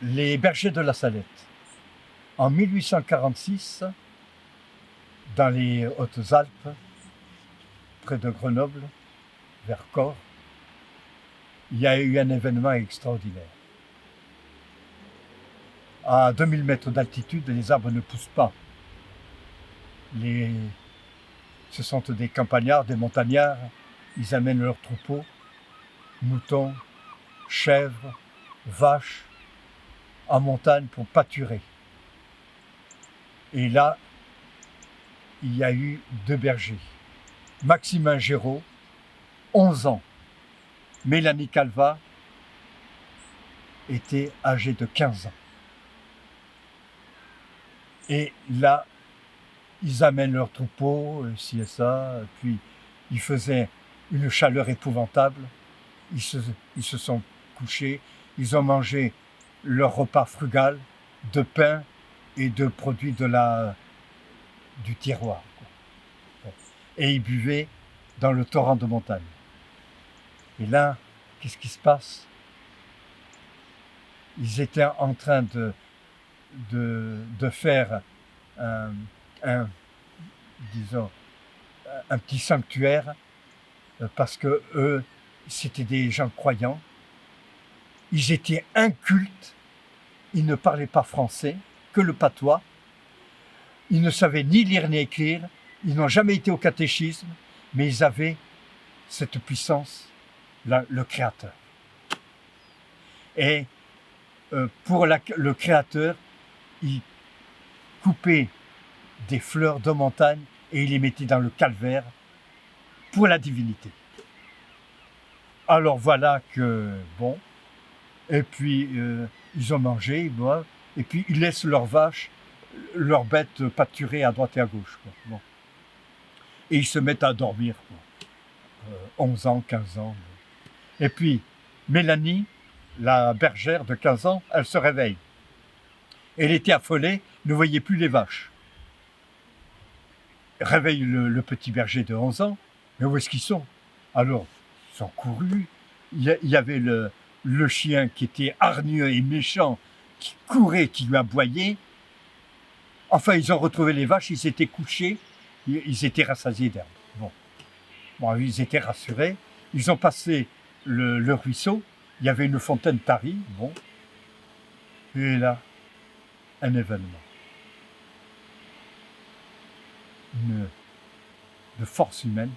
Les bergers de la Salette. En 1846, dans les Hautes-Alpes, près de Grenoble, vers Corps, il y a eu un événement extraordinaire. À 2000 mètres d'altitude, les arbres ne poussent pas. Ce sont des campagnards, des montagnards. Ils amènent leurs troupeaux, moutons, chèvres, vaches, en montagne pour pâturer. Et là, il y a eu 2 bergers. Maximin Géraud, 11 ans. Mélanie Calva était âgée de 15 ans. Et là, ils amènent leurs troupeaux, ci et ça, puis il faisait une chaleur épouvantable. Ils se sont couchés, ils ont mangé leur repas frugal de pain et de produits du tiroir. Et ils buvaient dans le torrent de montagne. Et là, qu'est-ce qui se passe? Ils étaient en train de faire un petit sanctuaire parce que eux, c'était des gens croyants. Ils étaient incultes, ils ne parlaient pas français, que le patois. Ils ne savaient ni lire ni écrire, ils n'ont jamais été au catéchisme, mais ils avaient cette puissance, le Créateur. Et pour le Créateur, il coupait des fleurs de montagne et il les mettait dans le calvaire pour la divinité. Alors voilà que, bon, et puis ils ont mangé, ils boivent, et puis ils laissent leurs vaches, leurs bêtes pâturer à droite et à gauche. Quoi. Bon. Et ils se mettent à dormir, quoi. 11 ans, 15 ans. Et puis Mélanie, la bergère de 15 ans, elle se réveille. Elle était affolée, ne voyait plus les vaches. Réveille le petit berger de 11 ans, mais où est-ce qu'ils sont? Alors, ils sont courus, il y avait le chien qui était hargneux et méchant, qui courait, qui lui aboyait. Enfin, ils ont retrouvé les vaches, ils étaient couchés, ils étaient rassasiés d'herbe. Bon, ils étaient rassurés, ils ont passé le ruisseau, il y avait une fontaine tarie, bon, et là, un événement. De force humaine,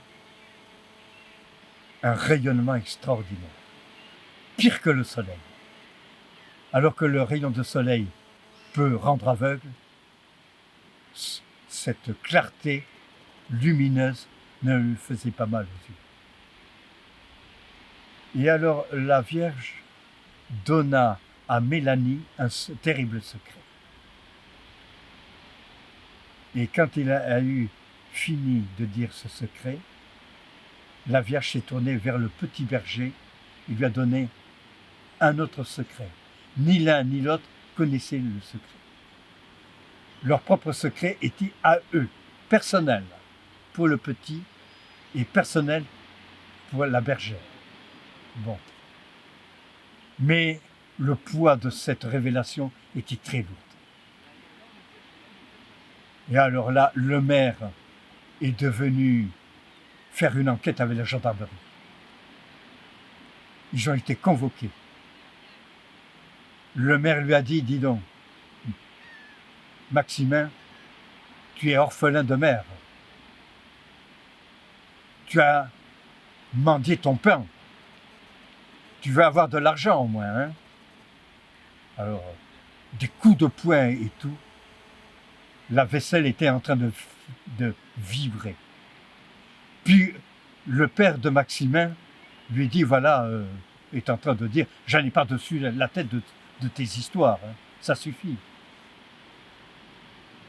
un rayonnement extraordinaire, pire que le soleil. Alors que le rayon de soleil peut rendre aveugle, cette clarté lumineuse ne lui faisait pas mal aux yeux. Et alors la Vierge donna à Mélanie un terrible secret. Et quand il a eu fini de dire ce secret, la Vierge s'est tournée vers le petit berger et lui a donné un autre secret. Ni l'un ni l'autre connaissaient le secret. Leur propre secret était à eux, personnel pour le petit et personnel pour la bergère. Bon. Mais le poids de cette révélation était très lourd. Et alors là, le maire est devenu faire une enquête avec la gendarmerie. Ils ont été convoqués. Le maire lui a dit, dis donc, Maximin, tu es orphelin de mère. Tu as mendié ton pain. Tu veux avoir de l'argent au moins, hein? Alors, des coups de poing et tout. La vaisselle était en train de vibrer. Puis le père de Maximin lui dit, voilà, est en train de dire, j'en ai par-dessus la tête de tes histoires, hein, ça suffit.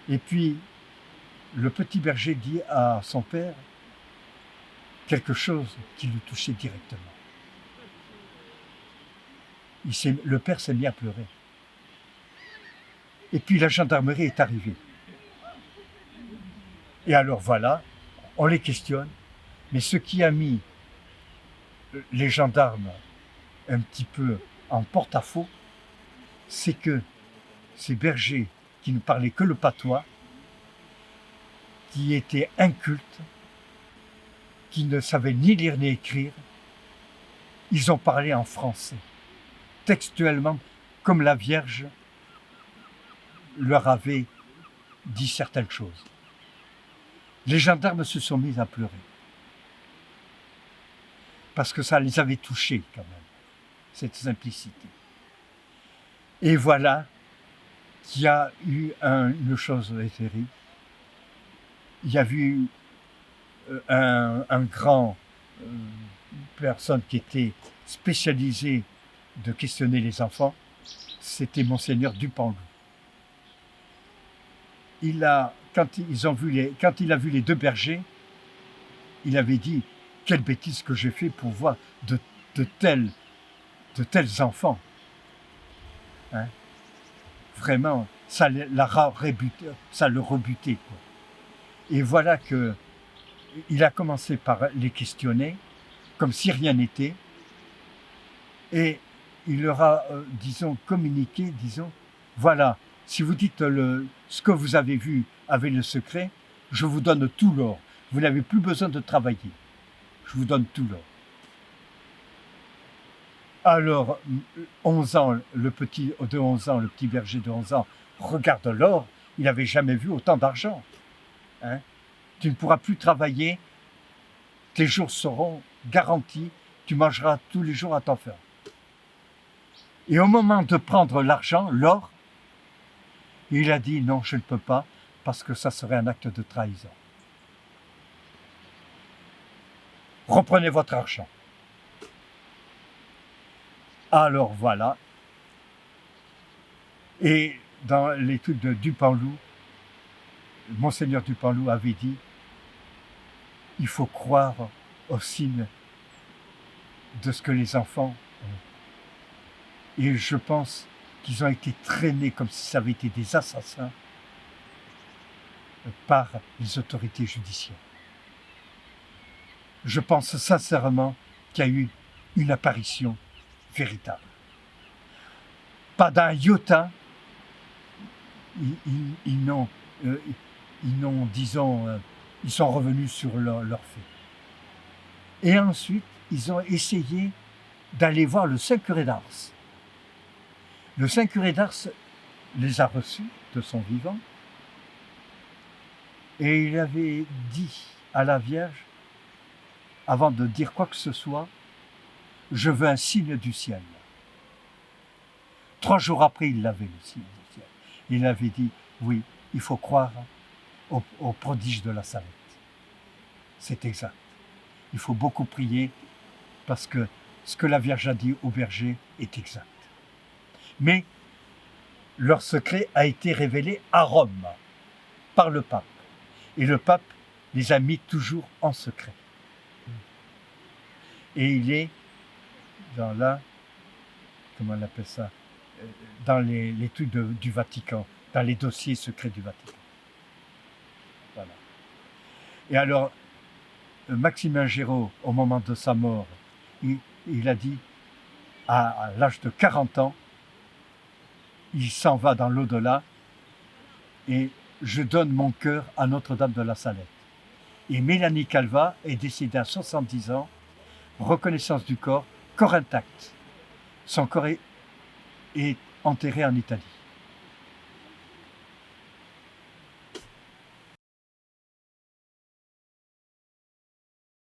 Et puis le petit berger dit à son père quelque chose qui lui touchait directement. Le père s'est mis à pleurer. Et puis la gendarmerie est arrivée. Et alors voilà, on les questionne, mais ce qui a mis les gendarmes un petit peu en porte-à-faux, c'est que ces bergers qui ne parlaient que le patois, qui étaient incultes, qui ne savaient ni lire ni écrire, ils ont parlé en français, textuellement, comme la Vierge leur avait dit certaines choses. Les gendarmes se sont mis à pleurer, parce que ça les avait touchés quand même, cette simplicité. Et voilà qu'il y a eu une chose terrible. Il y a eu un grand personne qui était spécialisé de questionner les enfants, c'était Monseigneur Dupanloup. Quand il a vu les deux bergers, il avait dit « Quelle bêtise que j'ai fait pour voir de tels enfants. Hein » Vraiment, ça le rebutait. Quoi. Et voilà qu'il a commencé par les questionner, comme si rien n'était, et il leur a, communiqué, voilà, si vous dites ce que vous avez vu avec le secret, je vous donne tout l'or. Vous n'avez plus besoin de travailler. Je vous donne tout l'or. Alors, 11 ans, le petit berger de 11 ans, regarde l'or, il n'avait jamais vu autant d'argent. Hein? Tu ne pourras plus travailler, tes jours seront garantis, tu mangeras tous les jours à ton faim. Et au moment de prendre l'argent, l'or, il a dit non, je ne peux pas, parce que ça serait un acte de trahison. Reprenez votre argent. Alors voilà. Et dans l'étude de Dupanloup, Monseigneur Dupanloup avait dit il faut croire au signe de ce que les enfants ont. Et je pense qu'ils ont été traînés comme si ça avait été des assassins par les autorités judiciaires. Je pense sincèrement qu'il y a eu une apparition véritable. Pas d'un iota, ils sont revenus sur leur fait. Et ensuite, ils ont essayé d'aller voir le Saint Curé d'Ars. Le Saint Curé d'Ars les a reçus de son vivant et il avait dit à la Vierge, avant de dire quoi que ce soit, je veux un signe du ciel. 3 jours après, il l'avait, le signe du ciel. Il avait dit, oui, il faut croire au prodige de la Salette. C'est exact. Il faut beaucoup prier parce que ce que la Vierge a dit au berger est exact. Mais leur secret a été révélé à Rome par le pape. Et le pape les a mis toujours en secret. Et il est dans comment on appelle ça, dans les trucs du Vatican, dans les dossiers secrets du Vatican. Voilà. Et alors, Maximin Géraud, au moment de sa mort, il a dit, à l'âge de 40 ans, il s'en va dans l'au-delà et je donne mon cœur à Notre-Dame de la Salette. Et Mélanie Calva est décédée à 70 ans, reconnaissance du corps intact. Son corps est enterré en Italie.